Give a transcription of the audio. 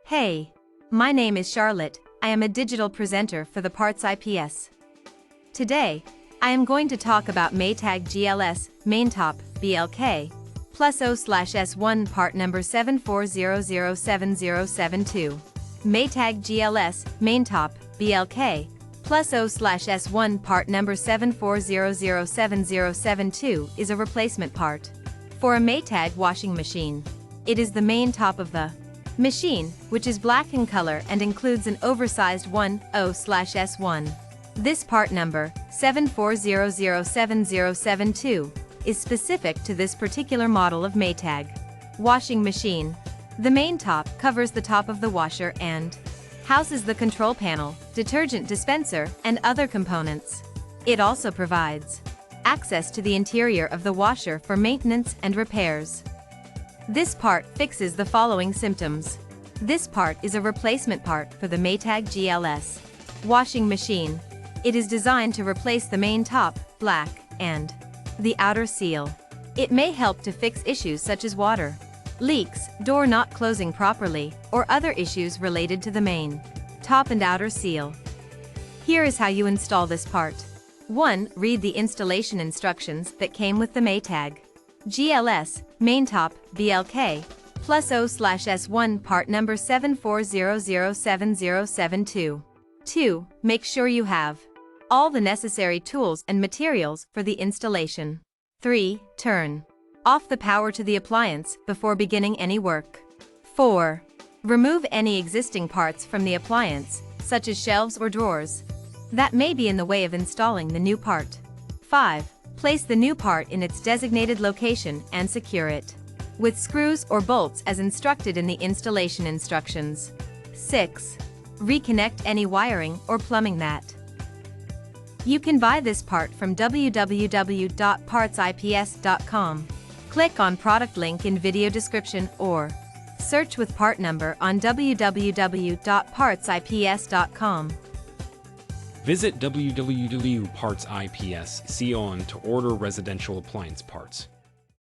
Hey, my name is Charlotte. I am a digital presenter for the PartsIPS. Today, I am going to talk about Maytag GLS MAINTOP BLK plus O/S1 part number 74007072. Maytag GLS MAINTOP BLK plus O/S1 part number 74007072 is a replacement part for a Maytag washing machine. It is the main top of the machine, which is black in color and includes an oversized 1/O/S1. This part number, 74007072, is specific to this particular model of Maytag washing machine. The main top covers the top of the washer and houses the control panel, detergent dispenser, and other components. It also provides access to the interior of the washer for maintenance and repairs. This part fixes the following symptoms. This part is a replacement part for the Maytag GLS washing machine. It is designed to replace the main top, black, and the outer seal. It may help to fix issues such as water leaks, door not closing properly, or other issues related to the main top and outer seal. Here is how you install this part. 1. Read the installation instructions that came with the Maytag GLS MAINTOP BLK plus O/S1 part number 74007072. 2. Make sure you have all the necessary tools and materials for the installation. 3. Turn off the power to the appliance before beginning any work. 4. Remove any existing parts from the appliance, such as shelves or drawers, that may be in the way of installing the new part. 5. Place the new part in its designated location and secure it with screws or bolts as instructed in the installation instructions. 6. Reconnect any wiring or plumbing that. You can buy this part from www.PartsIPS.com. Click on product link in video description or search with part number on www.PartsIPS.com. Visit www.PartsIPS.com to order residential appliance parts.